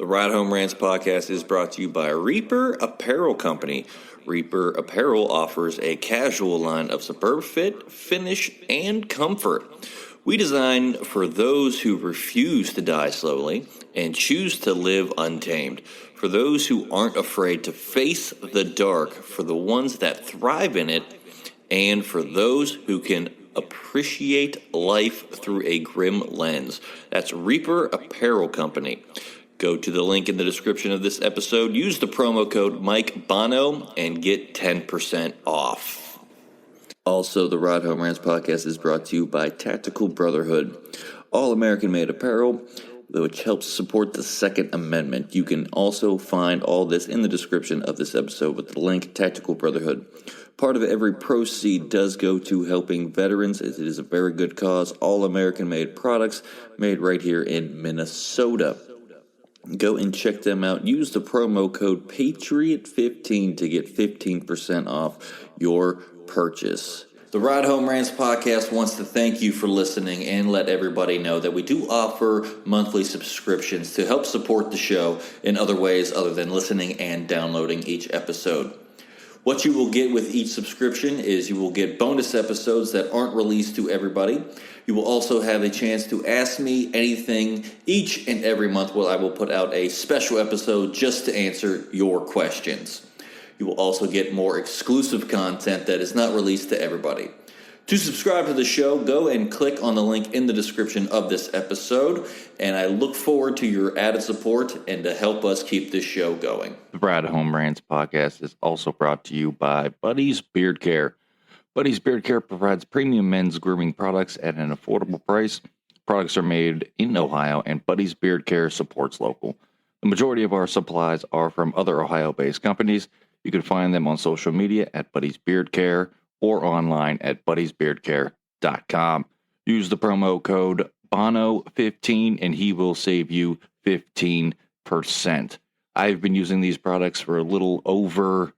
The Ride Home Rants podcast is brought to you by Reaper Apparel Company. Reaper Apparel offers a casual line of superb fit, finish, and comfort. We design for those who refuse to die slowly and choose to live untamed. For those who aren't afraid to face the dark, for the ones that thrive in it, and for those who can appreciate life through a grim lens. That's Reaper Apparel Company. Go to the link in the description of this episode, use the promo code Mike Bono, and get 10% off. Also, the Ride Home Rants podcast is brought to you by Tactical Brotherhood, all American-made apparel, which helps support the Second Amendment. You can also find all this in the description of this episode with the link Tactical Brotherhood. Part of every proceed does go to helping veterans. It is a very good cause. All American-made products made right here in Minnesota. Go and check them out. Use the promo code PATRIOT15 to get 15% off your purchase. The Ride Home Rants podcast wants to thank you for listening and let everybody know that we do offer monthly subscriptions to help support the show in other ways other than listening and downloading each episode. What you will get with each subscription is you will get bonus episodes that aren't released to everybody. You will also have a chance to ask me anything each and every month where I will put out a special episode just to answer your questions. You will also get more exclusive content that is not released to everybody. To subscribe to the show, go and click on the link in the description of this episode, and I look forward to your added support and to help us keep this show going. The Ride Home Rants podcast is also brought to you by Buddy's Beard Care. Buddy's Beard Care provides premium men's grooming products at an affordable price. Products are made in Ohio, and Buddy's Beard Care supports local. The majority of our supplies are from other Ohio-based companies. You can find them on social media at Buddy's Beard Care or online at buddysbeardcare.com. Use the promo code BONO15 and he will save you 15%. I've been using these products for a little over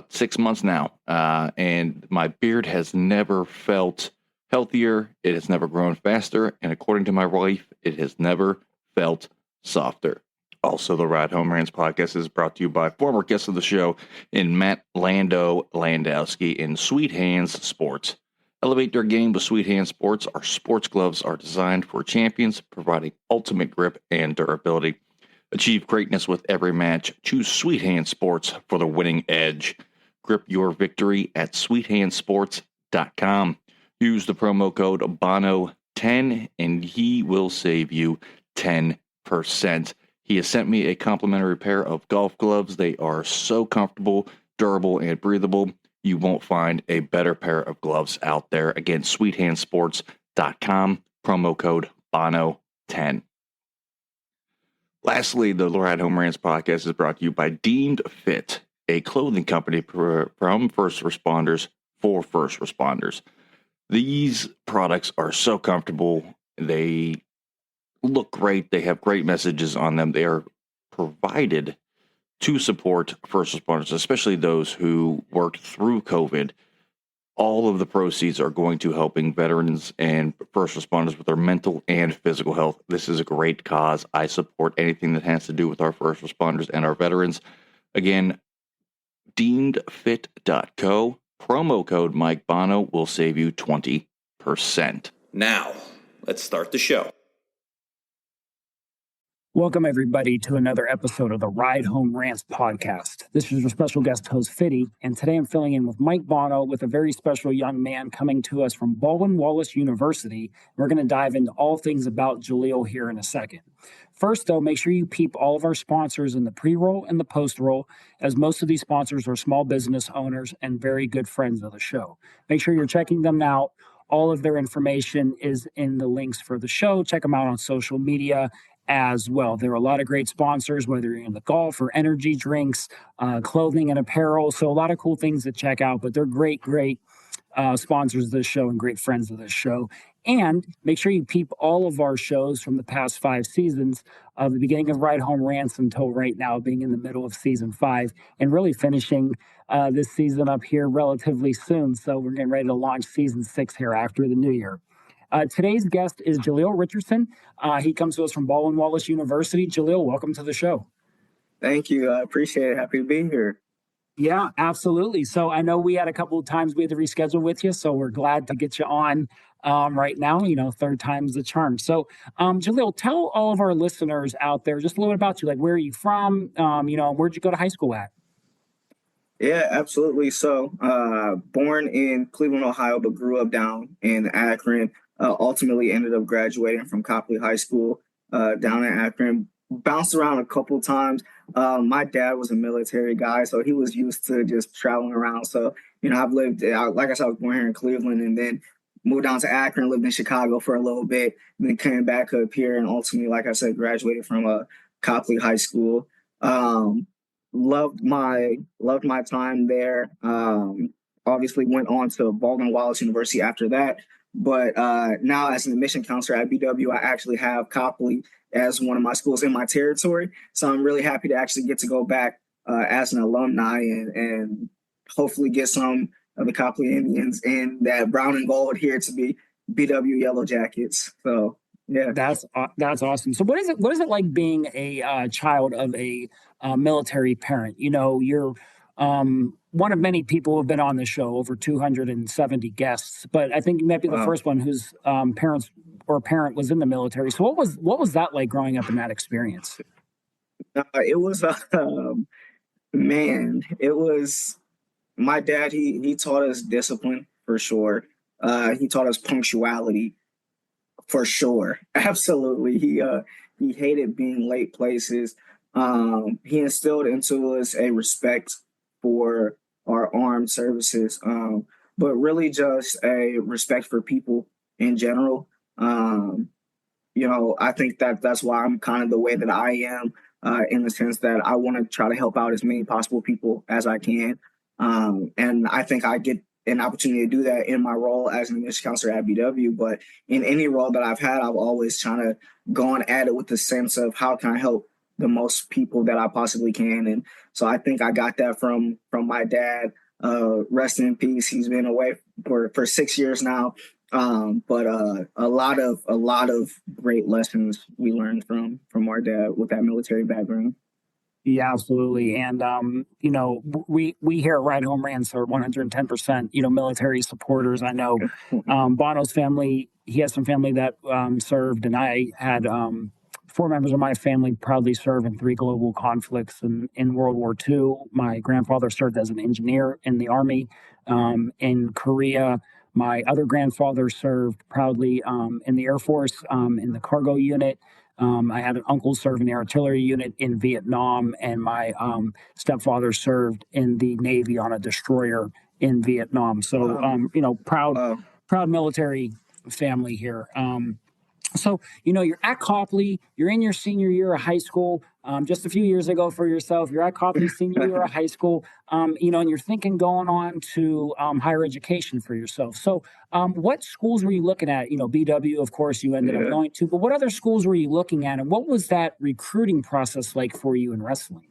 6 months now, and my beard has never felt healthier. It has never grown faster, and according to my wife, it has never felt softer. Also, the Ride Home Rants podcast is brought to you by former guest of the show in Matt Landowski in Sweet Hands Sports. Elevate their game with Sweet Hands Sports. Our sports gloves are designed for champions, providing ultimate grip and durability. Achieve greatness with every match. Choose Sweet Hands Sports for the winning edge. Grip your victory at sweethandsports.com. Use the promo code BONO10 and he will save you 10%. He has sent me a complimentary pair of golf gloves. They are so comfortable, durable, and breathable. You won't find a better pair of gloves out there. Again, sweethandsports.com, promo code BONO10. Lastly, the Ride Home Rants podcast is brought to you by Deemed Fit, a clothing company from first responders for first responders. These products are so comfortable. They look great. They have great messages on them. They are provided to support first responders, especially those who worked through COVID. All of the proceeds are going to helping veterans and first responders with their mental and physical health. This is a great cause. I support anything that has to do with our first responders and our veterans. Again, deemedfit.co, promo code Mike Bono will save you 20%. Now, let's start the show. Welcome, everybody, to another episode of the Ride Home Rants podcast. This is your special guest host, Fitty, and today I'm filling in with Mike Bono with a very special young man coming to us from Baldwin Wallace University. We're going to dive into all things about Jaleel here in a second. First, though, make sure you peep all of our sponsors in the pre-roll and the post-roll, as most of these sponsors are small business owners and very good friends of the show. Make sure you're checking them out. All of their information is in the links for the show. Check them out on social media as well. There are a lot of great sponsors, whether you're in the golf or energy drinks, clothing and apparel. So a lot of cool things to check out, but they're great sponsors of this show and great friends of this show. And make sure you peep all of our shows from the past 5 seasons, of the beginning of Ride Home Rants until right now being in the middle of season 5 and really finishing this season up here relatively soon. So we're getting ready to launch season 6 here after the new year. Today's guest is Jaleel Richardson. He comes to us from Baldwin Wallace University. Jaleel, welcome to the show. Thank you. I appreciate it. Happy to be here. Yeah, absolutely. So I know we had a couple of times we had to reschedule with you, so we're glad to get you on right now. Third time's the charm. So, Jaleel, tell all of our listeners out there just a little bit about you. Like, where are you from? Where'd you go to high school at? Yeah, absolutely. So, born in Cleveland, Ohio, but grew up down in Akron. Ultimately ended up graduating from Copley High School down in Akron. Bounced around a couple times. My dad was a military guy, so he was used to just traveling around. So, I've lived, like I said, I was born here in Cleveland and then moved down to Akron, lived in Chicago for a little bit, and then came back up here and ultimately, like I said, graduated from Copley High School. Loved my time there. Obviously went on to Baldwin Wallace University after that. But now as an admission counselor at BW, I actually have Copley as one of my schools in my territory. So I'm really happy to actually get to go back as an alumni and hopefully get some of the Copley Indians in that brown and gold here to be BW Yellow Jackets. So yeah, that's awesome. So what is it like being a child of a military parent? You're one of many people who have been on the show, over 270 guests, but I think you might be the first one whose parent was in the military. So what was that like growing up in that experience? It was man, it was my dad. He taught us discipline for sure. He taught us punctuality for sure. Absolutely. He hated being late places. He instilled into us a respect for our armed services, but really just a respect for people in general. I think that's why I'm kind of the way that I am, in the sense that I want to try to help out as many possible people as I can. And I think I get an opportunity to do that in my role as an admission counselor at BW. But in any role that I've had, I've always kind of gone at it with the sense of how can I help the most people that I possibly can. And so I think I got that from my dad. Rest in peace. He's been away for 6 years now. But a lot of great lessons we learned from our dad with that military background. Yeah, absolutely. And, we here at Ride Home Rants are 110%, military supporters. I know Bono's family, he has some family that served, and I had 4 members of my family proudly serve in 3 global conflicts in World War II. My grandfather served as an engineer in the Army in Korea. My other grandfather served proudly in the Air Force in the cargo unit. I had an uncle serve in the artillery unit in Vietnam, and my stepfather served in the Navy on a destroyer in Vietnam. So, proud military family here. So, you're at Copley, you're in your senior year of high school, just a few years ago for yourself, you're at Copley senior year of high school, and you're thinking going on to higher education for yourself. So what schools were you looking at? BW, of course, you ended up going to, but what other schools were you looking at? And what was that recruiting process like for you in wrestling?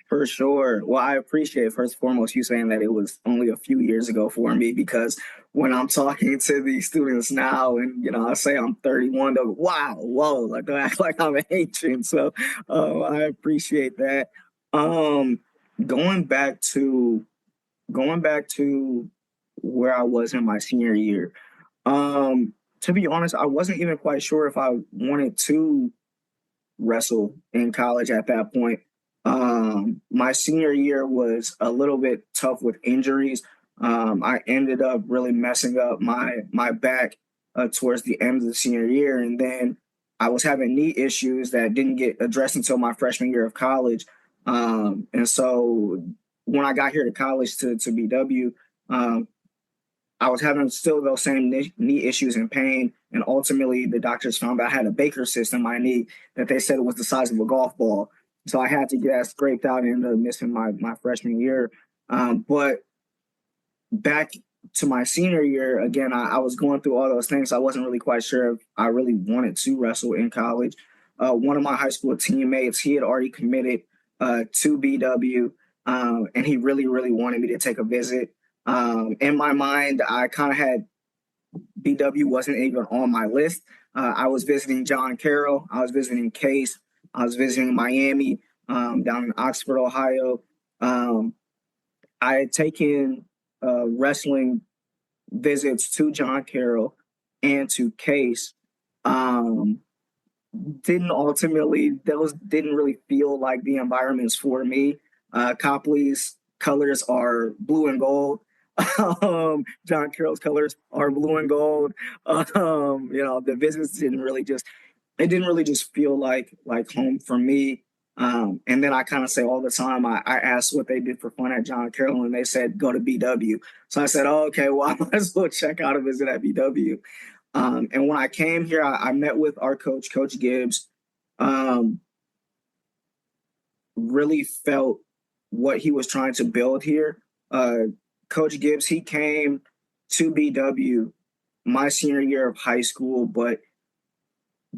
For sure. Well, I appreciate, first and foremost, you saying that it was only a few years ago for me, because when I'm talking to these students now and, I say I'm 31, they're like, wow, whoa, like they act like I'm ancient. So I appreciate that. Going back to where I was in my senior year, to be honest, I wasn't even quite sure if I wanted to wrestle in college at that point. My senior year was a little bit tough with injuries. I ended up really messing up my back towards the end of the senior year, and then I was having knee issues that didn't get addressed until my freshman year of college. And so when I got here to college to BW, I was having still those same knee issues and pain, and ultimately the doctors found out I had a Baker cyst in my knee that they said was the size of a golf ball. So I had to get that scraped out and ended up missing my freshman year. But back to my senior year, again, I was going through all those things. I wasn't really quite sure if I really wanted to wrestle in college. One of my high school teammates, he had already committed to BW, and he really, really wanted me to take a visit. In my mind, I kind of had BW wasn't even on my list. I was visiting John Carroll. I was visiting Case. I was visiting Miami, down in Oxford, Ohio. I had taken wrestling visits to John Carroll and to Case. Um, those didn't really feel like the environments for me. Copley's colors are blue and gold. John Carroll's colors are blue and gold. The visits didn't really just feel like home for me. And then I kind of say all the time, I asked what they did for fun at John Carroll, and they said, go to BW. So I said, oh, okay, well, I might as well check out a visit at BW. And when I came here, I met with our coach, Coach Gibbs. Really felt what he was trying to build here. Coach Gibbs, he came to BW my senior year of high school, but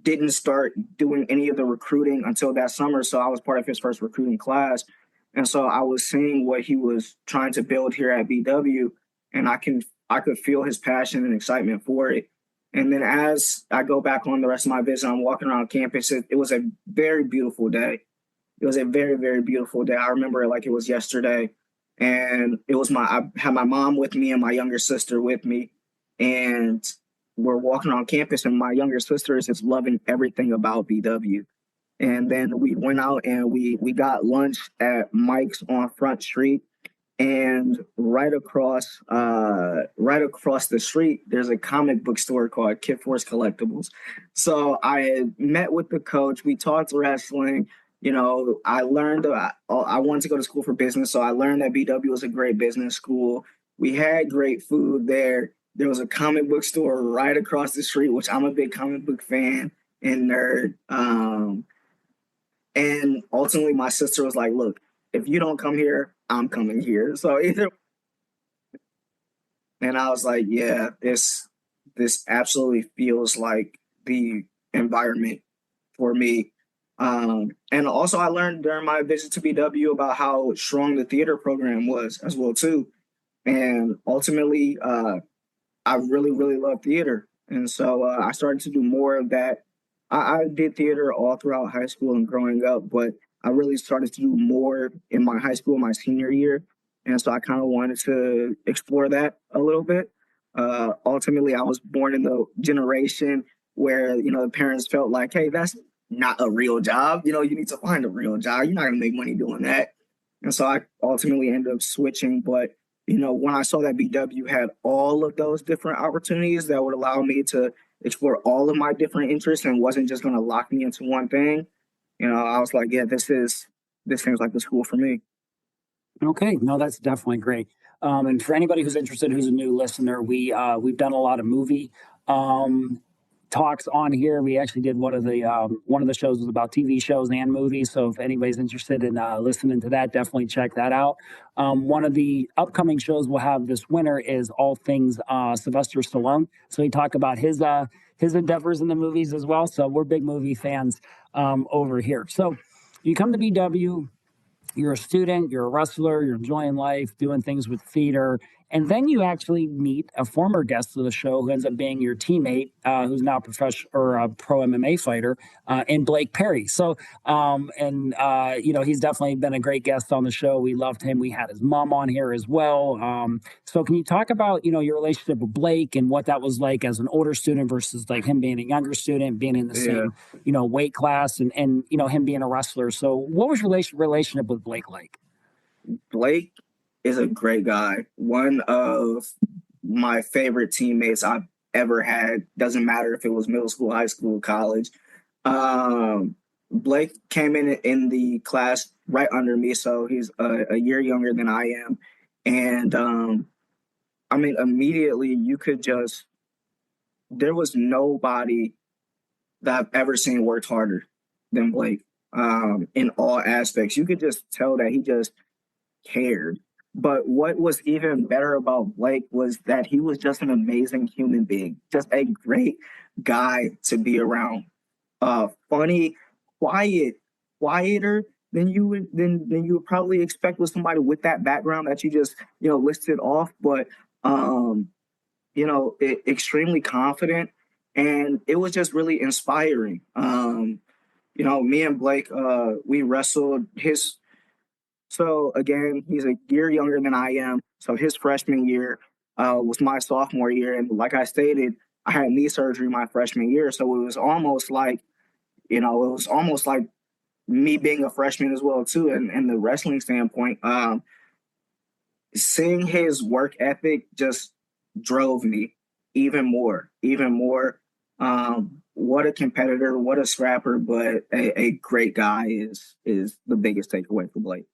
didn't start doing any of the recruiting until that summer. So I was part of his first recruiting class. And so I was seeing what he was trying to build here at BW, and I could feel his passion and excitement for it. And then as I go back on the rest of my visit, I'm walking around campus. It was a very beautiful day. It was a very, very beautiful day. I remember it like it was yesterday. And I had my mom with me and my younger sister with me. And we're walking around campus, and my younger sister is just loving everything about BW. And then we went out and we got lunch at Mike's on Front Street. And right across the street, there's a comic book store called Kid Force Collectibles. So I had met with the coach. We talked wrestling. I learned I wanted to go to school for business, so I learned that BW was a great business school. We had great food there. There was a comic book store right across the street, which I'm a big comic book fan and nerd. And ultimately, my sister was like, look, if you don't come here, I'm coming here. So and I was like, yeah, this absolutely feels like the environment for me. And also I learned during my visit to BW about how strong the theater program was as well too. And ultimately, I really, really love theater. And so I started to do more of that. I did theater all throughout high school and growing up, but I really started to do more in my high school, my senior year. And so I kind of wanted to explore that a little bit. Ultimately, I was born in the generation where, the parents felt like, hey, that's not a real job. You need to find a real job. You're not going to make money doing that. And so I ultimately ended up switching. But, when I saw that BW had all of those different opportunities that would allow me to explore all of my different interests and wasn't just going to lock me into one thing, I was like, yeah, this seems like the school for me. Okay, no, that's definitely great. And for anybody who's interested, who's a new listener, we've done a lot of movie talks on here. We actually did one of the shows was about TV shows and movies. So if anybody's interested in listening to that, definitely check that out. One of the upcoming shows we'll have this winter is all things Sylvester Stallone. So we talk about his endeavors in the movies as well. So we're big movie fans over here. So you come to BW. You're a student, you're a wrestler, you're enjoying life, doing things with theater. And then you actually meet a former guest of the show who ends up being your teammate, who's now a professional or a pro MMA fighter, in Blake Perry. So, he's definitely been a great guest on the show. We loved him. We had his mom on here as well. So can you talk about, your relationship with Blake and what that was like as an older student versus like him being a younger student, being in the same, weight class and him being a wrestler. So what was your relationship with Blake like? Blake is a great guy. One of my favorite teammates I've ever had. Doesn't matter if it was middle school, high school, college. Blake came in the class right under me, so he's a year younger than I am. And immediately there was nobody that I've ever seen worked harder than Blake in all aspects. You could just tell that he just cared. But what was even better about Blake was that he was just an amazing human being, just a great guy to be around. Funny, quieter than you would probably expect with somebody with that background that you just listed off. But extremely confident, and it was just really inspiring. Me and Blake, we wrestled his. So again, he's a year younger than I am. So his freshman year was my sophomore year, and like I stated, I had knee surgery my freshman year. So it was almost like, me being a freshman as well too. And in the wrestling standpoint, seeing his work ethic just drove me even more. What a competitor, what a scrapper, but a great guy is the biggest takeaway for Blake.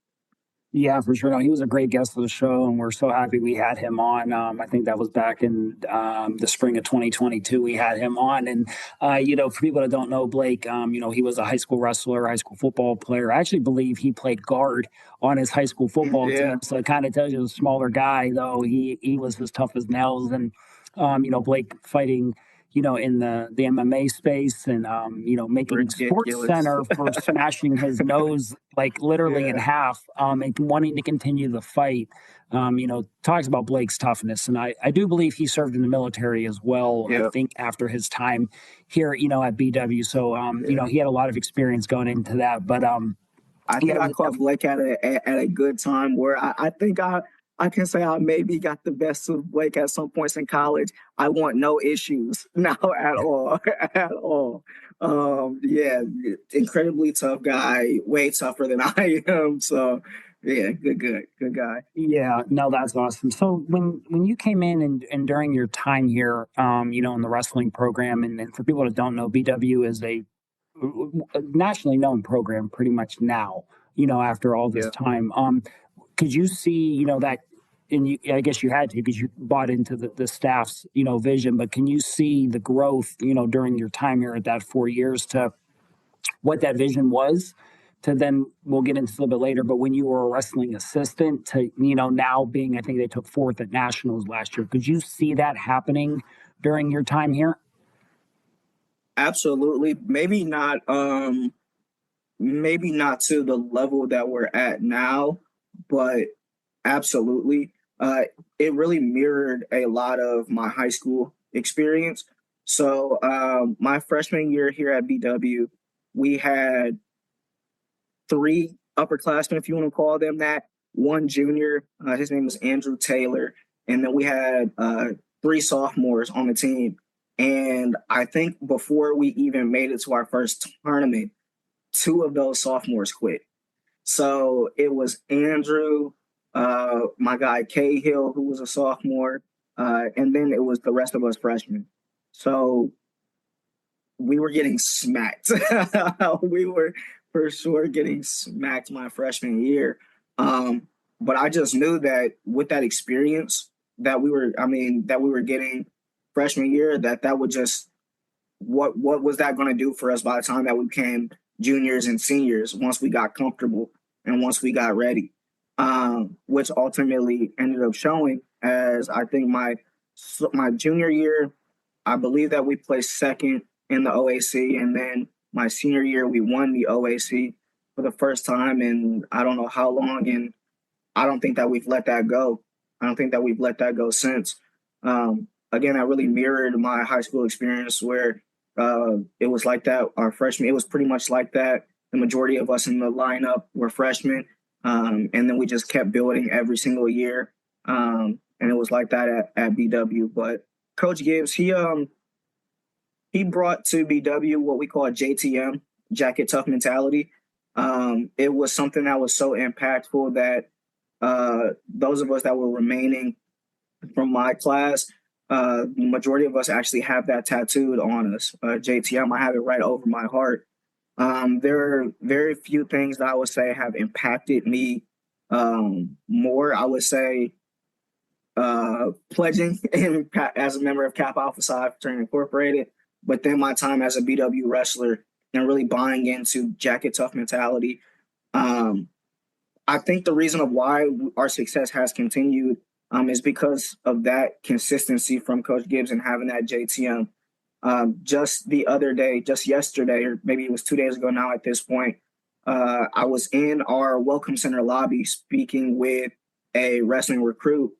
Yeah, for sure. No, he was a great guest of the show, and we're so happy we had him on. I think that was back in the spring of 2022. We had him on, and for people that don't know Blake, he was a high school wrestler, high school football player. I actually believe he played guard on his high school football team, so it kind of tells you a smaller guy, though he was as tough as nails. And Blake fighting, in the MMA space, and making Ridiculous. Sports Center for smashing his nose like literally in half, and wanting to continue the fight. Talks about Blake's toughness, and I do believe he served in the military as well. Yep. I think after his time here, at BW. So he had a lot of experience going into that. But I think I caught Blake at a good time where I think I can say I maybe got the best of Blake at some points in college. I want no issues now at all, at all. Incredibly tough guy, way tougher than I am. So, yeah, good guy. Yeah, no, that's awesome. So when you came in and during your time here, in the wrestling program, and for people that don't know, BW is a nationally known program pretty much now, after all this time. Could you see, that, and I guess you had to because you bought into the staff's, vision, but can you see the growth, during your time here at that 4 years to what that vision was to then, we'll get into a little bit later, but when you were a wrestling assistant to, now being, I think they took fourth at nationals last year. Could you see that happening during your time here? Absolutely. Maybe not to the level that we're at now, but absolutely. It really mirrored a lot of my high school experience. So my freshman year here at BW, we had 3 upperclassmen, if you want to call them that. 1 junior, his name was Andrew Taylor, and then we had 3 sophomores on the team. And I think before we even made it to our first tournament, 2 of those sophomores quit. So it was Andrew, my guy Cahill, who was a sophomore, and then it was the rest of us freshmen. So we were getting smacked. We were for sure getting smacked my freshman year. But I just knew that with that experience that we were getting freshman year, that would just, what was that going to do for us by the time that we became juniors and seniors, once we got comfortable and once we got ready, which ultimately ended up showing, as I think my junior year, I believe that we placed second in the OAC, and then my senior year we won the OAC for the first time in I don't know how long, and I don't think that we've let that go. I don't think that we've let that go since. Again, I really mirrored my high school experience where it was like that. Our freshman, it was pretty much like that. The majority of us in the lineup were freshmen, and then we just kept building every single year. And it was like that at BW. But Coach Gibbs, he brought to BW what we call a JTM, jacket tough mentality. It was something that was so impactful that those of us that were remaining from my class, the majority of us actually have that tattooed on us. JTM, I have it right over my heart. There are very few things that I would say have impacted me more. I would say pledging as a member of Kappa Alpha Psi Fraternity Incorporated, but then my time as a BW wrestler and really buying into jacket tough mentality. I think the reason of why our success has continued is because of that consistency from Coach Gibbs and having that JTM. Just the other day, just yesterday, or maybe it was 2 days ago now at this point, I was in our Welcome Center lobby speaking with a wrestling recruit,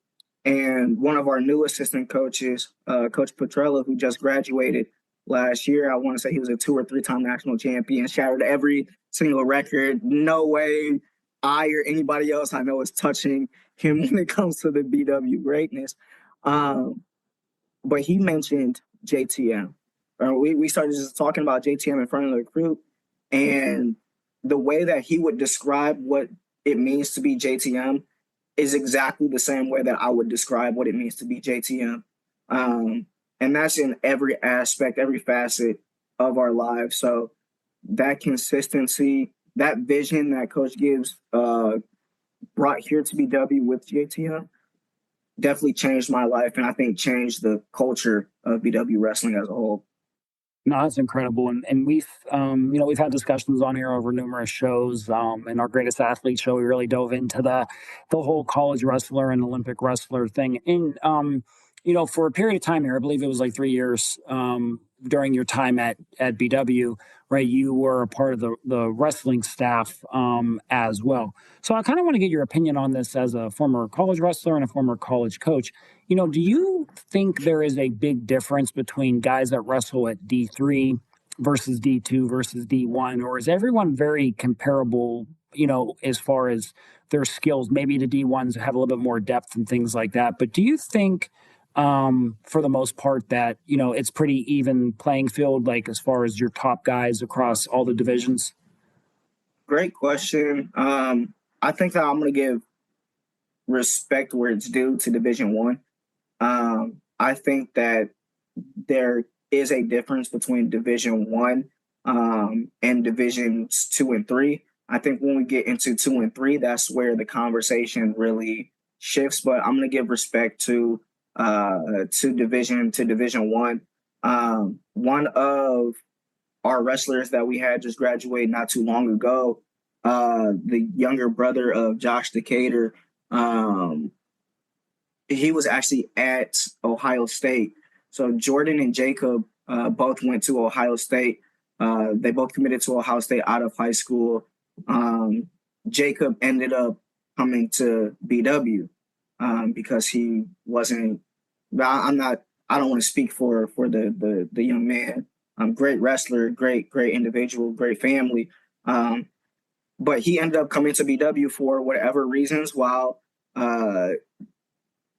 And one of our new assistant coaches, Coach Petrella, who just graduated last year, I want to say he was a 2 or 3-time national champion, shattered every single record. No way I or anybody else I know is touching him when it comes to the BW greatness. But he mentioned JTM. We started just talking about JTM in front of the recruit, and the way that he would describe what it means to be JTM is exactly the same way that I would describe what it means to be JTM. And that's in every aspect, every facet of our lives. So that consistency, that vision that Coach Gibbs brought here to BW with JTM definitely changed my life, and I think changed the culture of BW wrestling as a whole. No, that's incredible. And we've, we've had discussions on here over numerous shows. In our Greatest Athlete show, we really dove into the whole college wrestler and Olympic wrestler thing. And, for a period of time here, I believe it was like 3 years, during your time at BW, right? You were a part of the wrestling staff, as well. So I kind of want to get your opinion on this as a former college wrestler and a former college coach. Do you think there is a big difference between guys that wrestle at D3 versus D2 versus D1, or is everyone very comparable, as far as their skills? Maybe the D1s have a little bit more depth and things like that. But do you think, for the most part, that, it's pretty even playing field, like as far as your top guys across all the divisions? Great question. I think that I'm going to give respect where it's due to Division One. I think that there is a difference between Division One and Divisions 2 and 3. I think when we get into 2 and 3, that's where the conversation really shifts. But I'm going to give respect to Division One. One of our wrestlers that we had just graduated not too long ago, the younger brother of Josh Decatur, he was actually at Ohio State. So Jordan and Jacob both went to Ohio State. They both committed to Ohio State out of high school. Jacob ended up coming to BW because he wasn't. I don't want to speak for the young man. Great wrestler, great individual, great family. But he ended up coming to BW for whatever reasons, while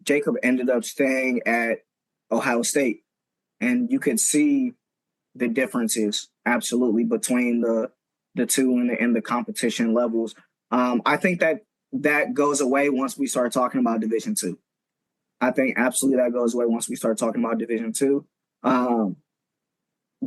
Jacob ended up staying at Ohio State. And you could see the differences absolutely between the two and the competition levels. I think that goes away once we start talking about Division II. I think absolutely that goes away once we start talking about Division II.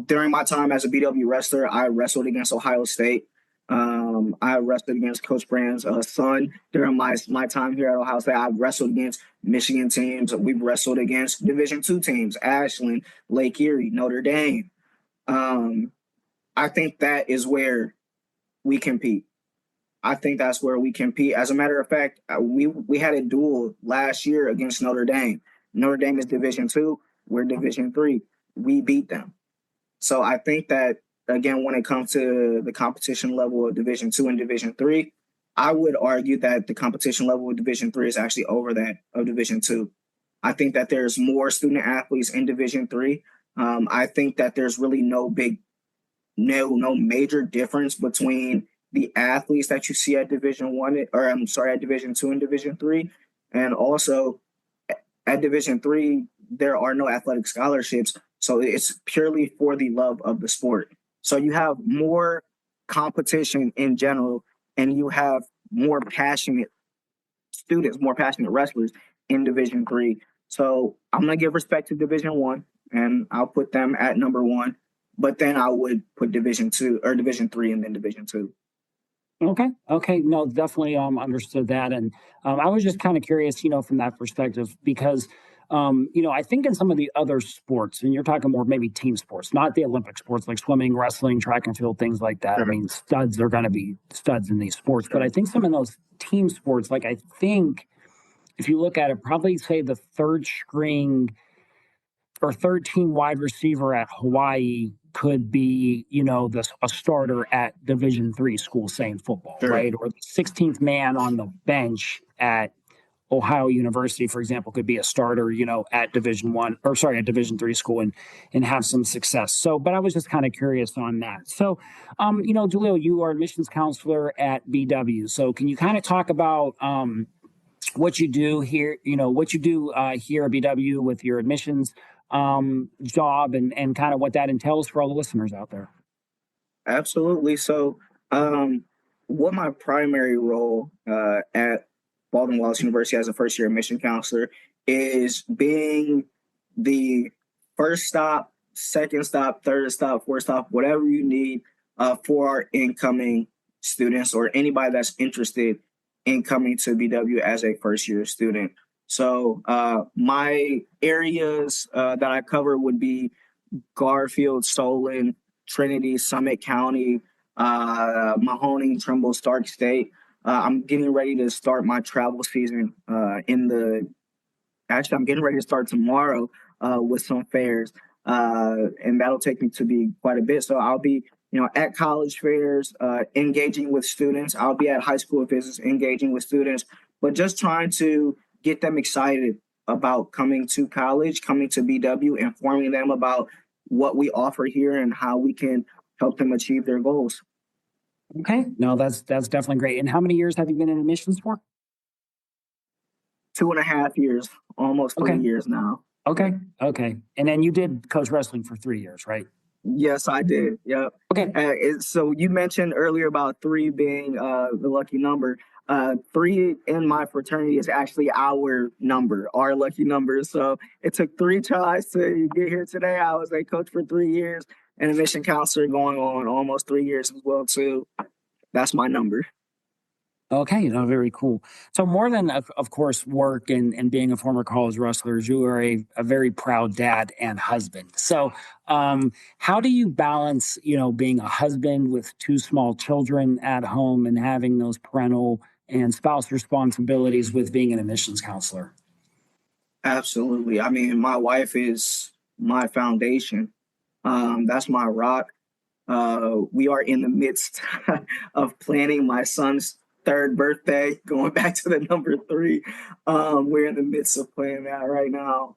During my time as a BW wrestler, I wrestled against Ohio State. I wrestled against Coach Brand's son during my time here at Ohio State. I've wrestled against Michigan teams. We've wrestled against Division II teams, Ashland, Lake Erie, Notre Dame. I think that is where we compete. I think that's where we compete. As a matter of fact, we had a duel last year against Notre Dame. Notre Dame is Division II. We're Division III. We beat them. So I think that, again, when it comes to the competition level of Division II and Division III, I would argue that the competition level of Division III is actually over that of Division II. I think that there's more student athletes in Division III. I think that there's really no major difference between the athletes that you see at Division I, or I'm sorry, at Division II and Division III. And also at Division III, there are no athletic scholarships. So it's purely for the love of the sport. So you have more competition in general, and you have more passionate students, more passionate wrestlers in Division III. So I'm going to give respect to Division I, and I'll put them at number one. But then I would put Division II or Division III and then Division II. Okay. No, definitely understood that. And I was just kind of curious, from that perspective, because, I think in some of the other sports, and you're talking more maybe team sports, not the Olympic sports like swimming, wrestling, track and field, things like that. Sure. I mean, studs are going to be studs in these sports. Sure. But I think some of those team sports, like I think if you look at it, probably say the third string or third team wide receiver at Hawaii could be, a starter at Division III school, say in football, sure, right? Or the 16th man on the bench at Ohio University, for example, could be a starter, at at Division III school and have some success. So, but I was just kind of curious on that. So, Jaleel, you are admissions counselor at BW. So can you kind of talk about, what you do here, here at BW with your admissions job and kind of what that entails for all the listeners out there? Absolutely. So, what my primary role at Baldwin Wallace University as a first year admission counselor is being the first stop, second stop, third stop, fourth stop, whatever you need for our incoming students or anybody that's interested in coming to BW as a first year student. So my areas that I cover would be Garfield, Solon, Trinity, Summit County, Mahoning, Trumbull, Stark State. I'm getting ready to start my travel season I'm getting ready to start tomorrow with some fairs, and that'll take me to be quite a bit. So I'll be, at college fairs, engaging with students. I'll be at high school visits, engaging with students, but just trying to get them excited about coming to college, coming to BW, informing them about what we offer here and how we can help them achieve their goals. Okay. No, that's definitely great. And how many years have you been in admissions for? 2.5 years, almost 3 years now. Okay. And then you did coach wrestling for 3 years, right? Yes, I did. Yep. Okay. So you mentioned earlier about 3 being the lucky number. 3 in my fraternity is actually our number, our lucky number. So it took 3 tries to get here today. I was a coach for 3 years and admission counselor going on almost 3 years as well too. That's my number. Okay, very cool. So more than, of course, work and being a former college wrestler, you are a very proud dad and husband. So how do you balance, being a husband with 2 small children at home and having those parental and spouse responsibilities with being an admissions counselor? Absolutely. I mean, my wife is my foundation. That's my rock. We are in the midst of planning my son's 3rd birthday, going back to the number 3. We're in the midst of planning that right now.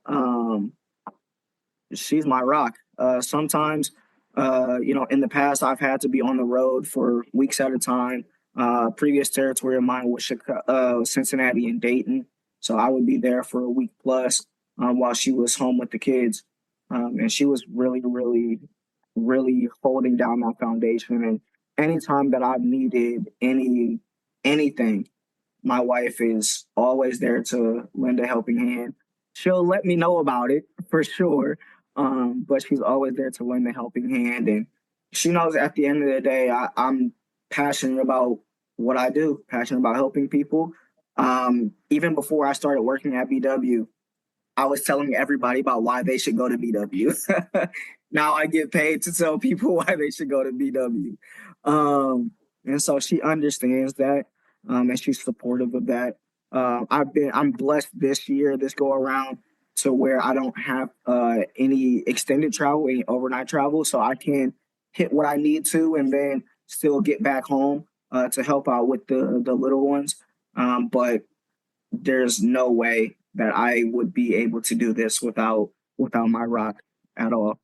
She's my rock. Sometimes, in the past, I've had to be on the road for weeks at a time. Previous territory of mine was Cincinnati and Dayton. So I would be there for a week plus while she was home with the kids. And she was really, really, really holding down my foundation. And anytime that I've needed anything, my wife is always there to lend a helping hand. She'll let me know about it for sure, but she's always there to lend a helping hand. And she knows at the end of the day, I'm passionate about what I do, passionate about helping people. Even before I started working at BW, I was telling everybody about why they should go to BW. Now I get paid to tell people why they should go to BW. And so she understands that, and she's supportive of that. I'm blessed this go around to where I don't have any extended travel, any overnight travel, so I can hit what I need to and then still get back home to help out with the little ones. But there's no way that I would be able to do this without my rock at all.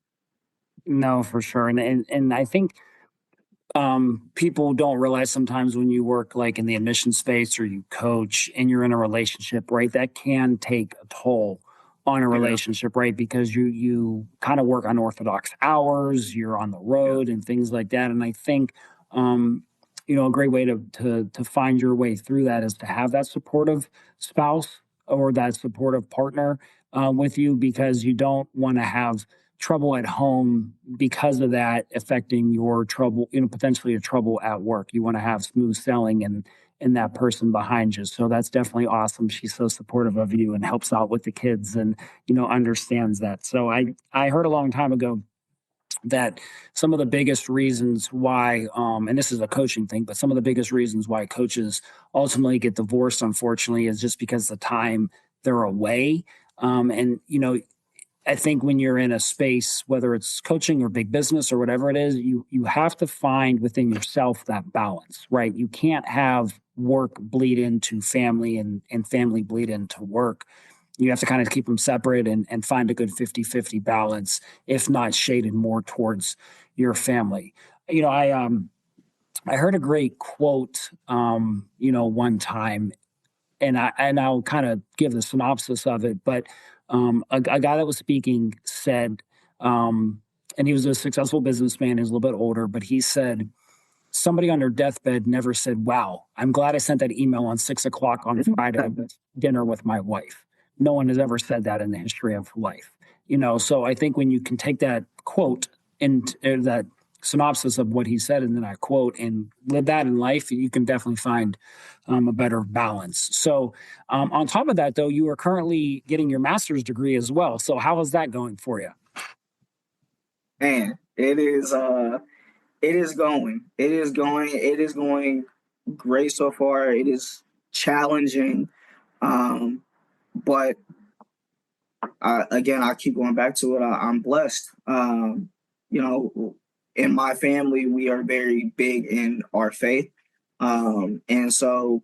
No, for sure. And I think people don't realize sometimes when you work like in the admission space or you coach and you're in a relationship, right, that can take a toll on a relationship, right? Because you kind of work unorthodox hours, you're on the road and things like that. And I think, a great way to find your way through that is to have that supportive spouse or that supportive partner with you, because you don't want to have trouble at home because of that affecting your trouble, potentially your trouble at work. You want to have smooth sailing and that person behind you. So that's definitely awesome. She's so supportive of you and helps out with the kids and, understands that. So I heard a long time ago that some of the biggest reasons why, and this is a coaching thing, but some of the biggest reasons why coaches ultimately get divorced, unfortunately, is just because the time they're away. And, I think when you're in a space, whether it's coaching or big business or whatever it is, you have to find within yourself that balance, right? You can't have work bleed into family and family bleed into work. You have to kind of keep them separate and find a good 50-50 balance, if not shaded more towards your family. You know, I heard a great quote, one time, and I'll kind of give the synopsis of it. But a guy that was speaking said, and he was a successful businessman. He's a little bit older, but he said somebody on their deathbed never said, "Wow, I'm glad I sent that email on 6 o'clock on Friday with dinner with my wife." No one has ever said that in the history of life. So I think when you can take that quote and that synopsis of what he said and then I quote and live that in life, you can definitely find a better balance. So on top of that, though, you are currently getting your master's degree as well. So how is that going for you? Man, it is going great so far. It is challenging, but again, I keep going back to it. I'm blessed. In my family, we are very big in our faith. And so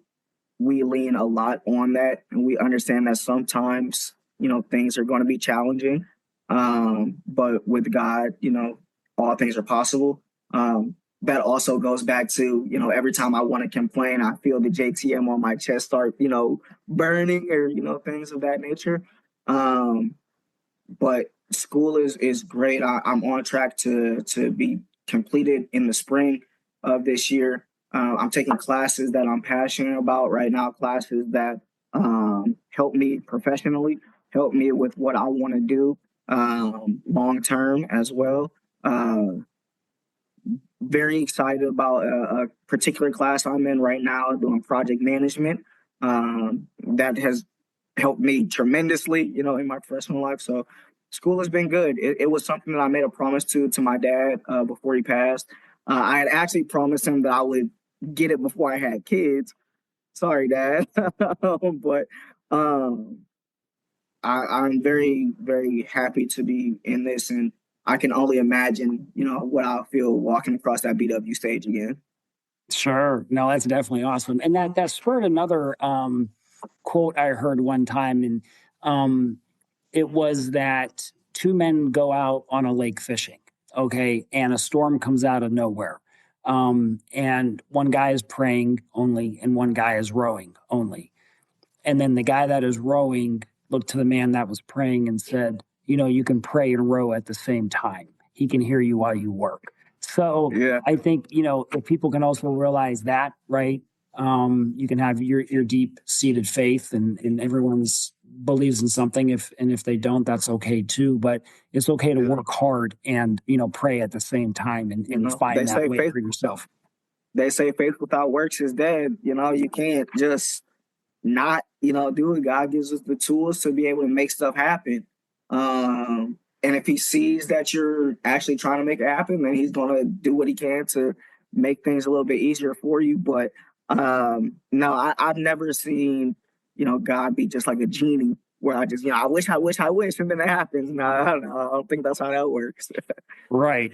we lean a lot on that. And we understand that sometimes, things are going to be challenging. But with God, all things are possible. That also goes back to, every time I want to complain, I feel the JTM on my chest start, burning or, things of that nature. But school is great. I'm on track to be completed in the spring of this year. I'm taking classes that I'm passionate about right now, classes that help me professionally, help me with what I want to do long term as well. Very excited about a particular class I'm in right now, doing project management. That has helped me tremendously, in my professional life. So school has been good. It was something that I made a promise to my dad before he passed. I had actually promised him that I would get it before I had kids. Sorry, Dad. But I'm very, very happy to be in this, and I can only imagine, what I'll feel walking across that BW stage again. Sure. No, that's definitely awesome. And that spurred another quote I heard one time, and it was that two men go out on a lake fishing, okay, and a storm comes out of nowhere. And one guy is praying only, and one guy is rowing only. And then the guy that is rowing looked to the man that was praying and said, you can pray and row at the same time. He can hear you while you work. So yeah. I think, if people can also realize that, right? You can have your deep seated faith and everyone's believes in something. If they don't, that's okay too. But it's okay to work hard and, pray at the same time and find that way for yourself. They say faith without works is dead. You can't just not, do it. God gives us the tools to be able to make stuff happen. And if he sees that you're actually trying to make it happen, then he's going to do what he can to make things a little bit easier for you. But no, I've never seen, God be just like a genie where I just, I wish, and then it happens. No, I don't think that's how that works. Right.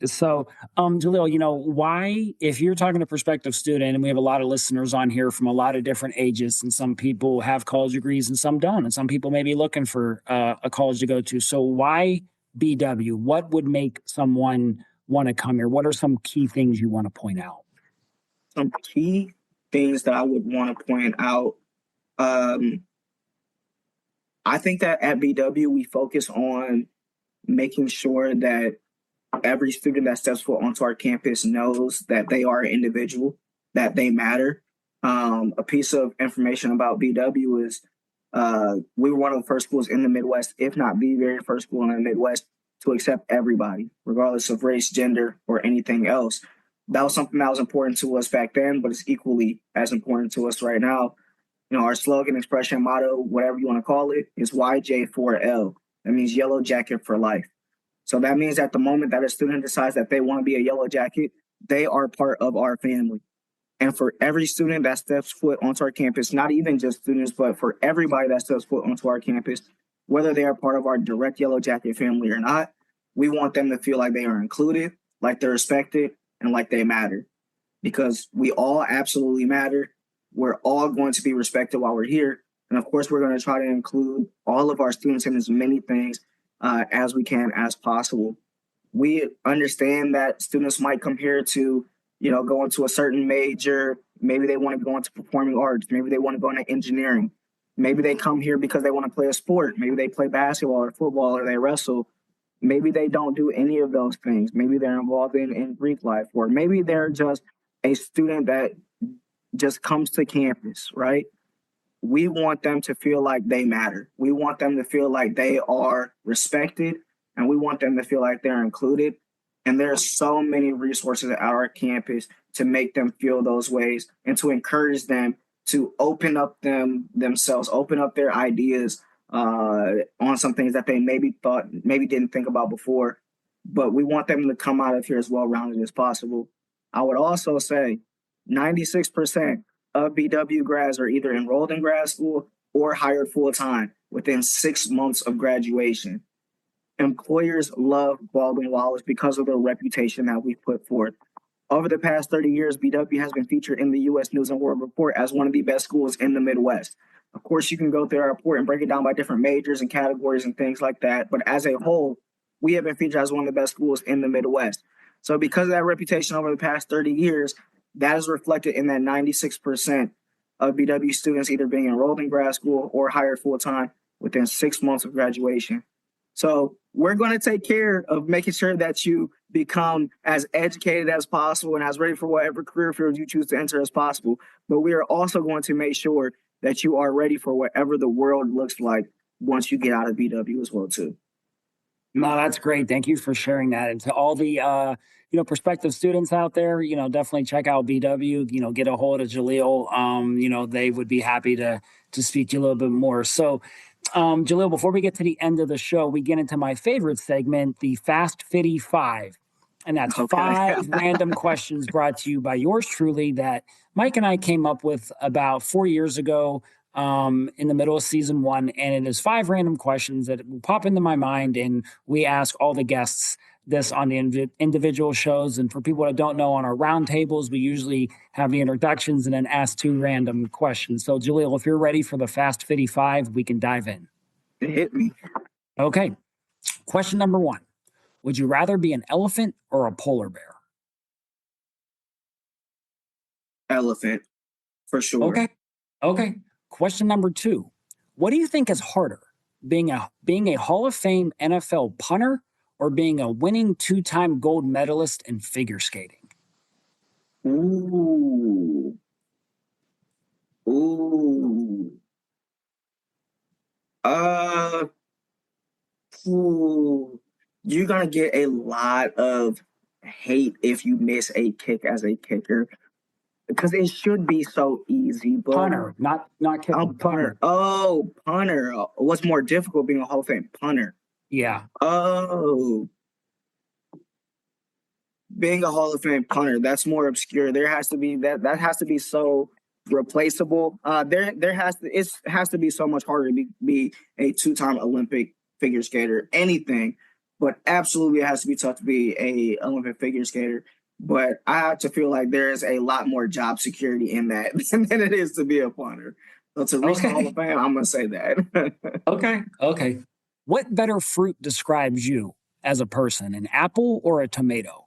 So, Jaleel, why, if you're talking to a prospective student, and we have a lot of listeners on here from a lot of different ages, and some people have college degrees and some don't, and some people may be looking for a college to go to. So why BW? What would make someone want to come here? What are some key things you want to point out? Some key things that I would want to point out. I think that at BW, we focus on making sure that every student that steps foot onto our campus knows that they are an individual, that they matter. A piece of information about BW is we were one of the first schools in the Midwest, if not the very first school in the Midwest, to accept everybody, regardless of race, gender, or anything else. That was something that was important to us back then, but it's equally as important to us right now. Our slogan, expression, motto, whatever you want to call it, is YJ4L. That means Yellow Jacket for Life. So that means at the moment that a student decides that they want to be a Yellow Jacket, they are part of our family. And for every student that steps foot onto our campus, not even just students, but for everybody that steps foot onto our campus, whether they are part of our direct Yellow Jacket family or not. We want them to feel like they are included, like they're respected, and like they matter. Because we all absolutely matter. We're all going to be respected while we're here. And of course, we're going to try to include all of our students in as many things as we can as possible. We understand that students might compare to, going to a certain major. Maybe they want to go into performing arts. Maybe they want to go into engineering. Maybe they come here because they want to play a sport. Maybe they play basketball or football or they wrestle. Maybe they don't do any of those things. Maybe they're involved in Greek life, or maybe they're just a student that just comes to campus, right? We want them to feel like they matter. We want them to feel like they are respected, and we want them to feel like they're included. And there are so many resources at our campus to make them feel those ways and to encourage them to open up themselves, open up their ideas on some things that they maybe didn't think about before. But we want them to come out of here as well-rounded as possible. I would also say 96% of BW grads are either enrolled in grad school or hired full-time within 6 months of graduation. Employers love Baldwin Wallace because of the reputation that we put forth. Over the past 30 years, BW has been featured in the U.S. News and World Report as one of the best schools in the Midwest. Of course, you can go through our report and break it down by different majors and categories and things like that. But as a whole, we have been featured as one of the best schools in the Midwest. So because of that reputation over the past 30 years, that is reflected in that 96% of BW students either being enrolled in grad school or hired full-time within 6 months of graduation. So we're going to take care of making sure that you become as educated as possible and as ready for whatever career field you choose to enter as possible. But we are also going to make sure that you are ready for whatever the world looks like once you get out of BW as well, too. No, that's great. Thank you for sharing that. And to all the prospective students out there, definitely check out BW, get a hold of Jaleel. They would be happy to speak to you a little bit more. So, Jaleel, before we get to the end of the show, we get into my favorite segment, the Fast Fitty 5. And that's 5 random questions brought to you by yours truly that Mike and I came up with about 4 years ago in the middle of season 1. And it is 5 random questions that will pop into my mind. And we ask all the guests this on the individual shows. And for people that don't know, on our roundtables, we usually have the introductions and then ask 2 random questions. So, Jaleel, if you're ready for the Fast Fitty 5, we can dive in. Hit me. Okay. Question number 1. Would you rather be an elephant or a polar bear? Elephant, for sure. Okay. Question number 2. What do you think is harder, being a Hall of Fame NFL punter or being a winning 2-time gold medalist in figure skating? Ooh. You're going to get a lot of hate if you miss a kick as a kicker because it should be so easy. But Punter, not kicker. Punter. Oh, punter. What's more difficult, being a Hall of Fame punter? Yeah. Oh. Being a Hall of Fame punter, that's more obscure. There has to be that has to be so replaceable. It has to be so much harder to be a 2-time Olympic figure skater. Anything, but absolutely it has to be tough to be a Olympic figure skater. But I have to feel like there is a lot more job security in that than it is to be a punter. So to reach the Hall of Fame, I'm gonna say that. Okay. What better fruit describes you as a person, an apple or a tomato?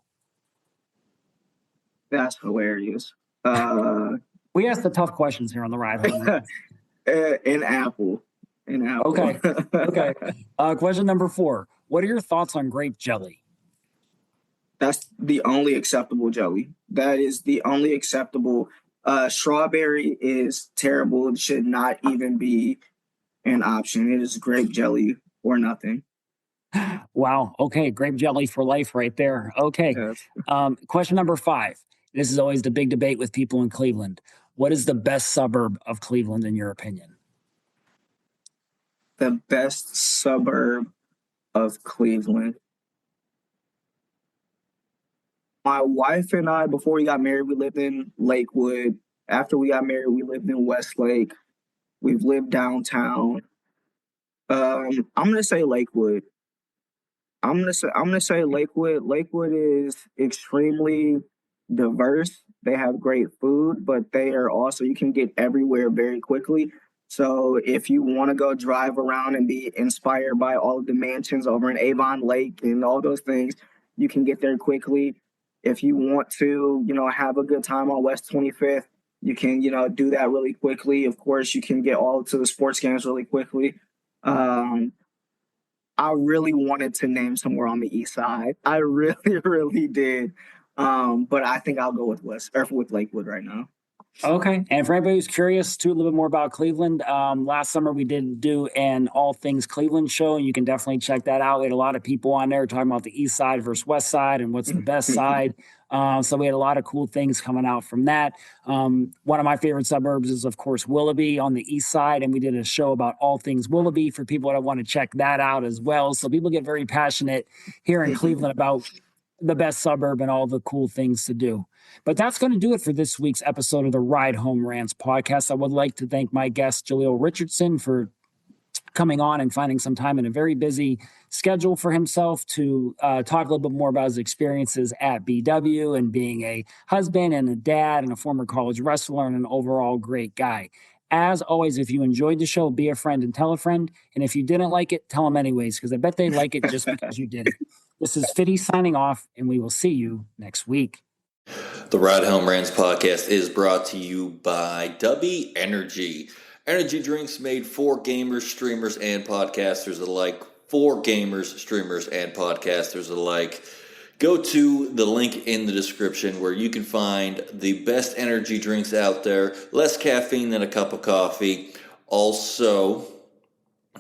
That's hilarious. We ask the tough questions here on the ride home. An apple. Okay. Question number 4. What are your thoughts on grape jelly? That's the only acceptable jelly. That is the only acceptable. Strawberry is terrible. It should not even be an option. It is grape jelly or nothing. Wow. Okay. Grape jelly for life right there. Okay. Yes. Question number 5. This is always the big debate with people in Cleveland. What is the best suburb of Cleveland, in your opinion? The best suburb of Cleveland. My wife and I, before we got married, we lived in Lakewood. After we got married, we lived in Westlake. We've lived downtown. I'm gonna say Lakewood. I'm gonna say Lakewood. Lakewood is extremely diverse. They have great food, but they are also you can get everywhere very quickly. So if you want to go drive around and be inspired by all of the mansions over in Avon Lake and all those things, you can get there quickly. If you want to, have a good time on West 25th, you can, do that really quickly. Of course, you can get all to the sports games really quickly. Um, I really wanted to name somewhere on the east side. I really, really did. But I think I'll go with with Lakewood right now. Okay. And for anybody who's curious too, a little bit more about Cleveland, last summer we did do an All Things Cleveland show, and you can definitely check that out. We had a lot of people on there talking about the east side versus west side and what's the best side. So we had a lot of cool things coming out from that. One of my favorite suburbs is, of course, Willoughby on the east side, and we did a show about all things Willoughby for people that want to check that out as well. So people get very passionate here in Cleveland about the best suburb and all the cool things to do. But that's going to do it for this week's episode of the Ride Home Rants podcast. I would like to thank my guest, Jaleel Richardson, for coming on and finding some time in a very busy schedule for himself to talk a little bit more about his experiences at BW and being a husband and a dad and a former college wrestler and an overall great guy. As always, if you enjoyed the show, be a friend and tell a friend. And if you didn't like it, tell them anyways, because I bet they like it just because you did it. This is Fitty signing off, and we will see you next week. The Ride Home Rants podcast is brought to you by DIII Energy. Energy drinks made for gamers, streamers, and podcasters alike. For gamers, streamers, and podcasters alike. Go to the link in the description where you can find the best energy drinks out there. Less caffeine than a cup of coffee. Also,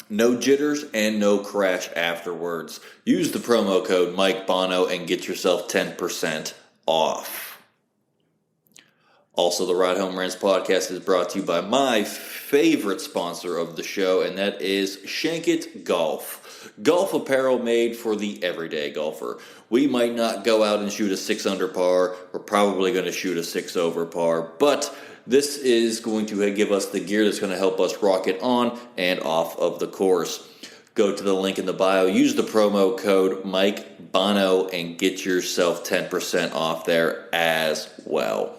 no jitters and no crash afterwards. Use the promo code Mike Bono and get yourself 10% off. Also, the Ride Home Rants podcast is brought to you by my favorite sponsor of the show, and that is Shankit Golf. Golf apparel made for the everyday golfer. We might not go out and shoot a 6 under par. We're probably going to shoot a 6 over par, but this is going to give us the gear that's going to help us rock it on and off of the course. Go to the link in the bio, use the promo code Mike Bono, and get yourself 10% off there as well.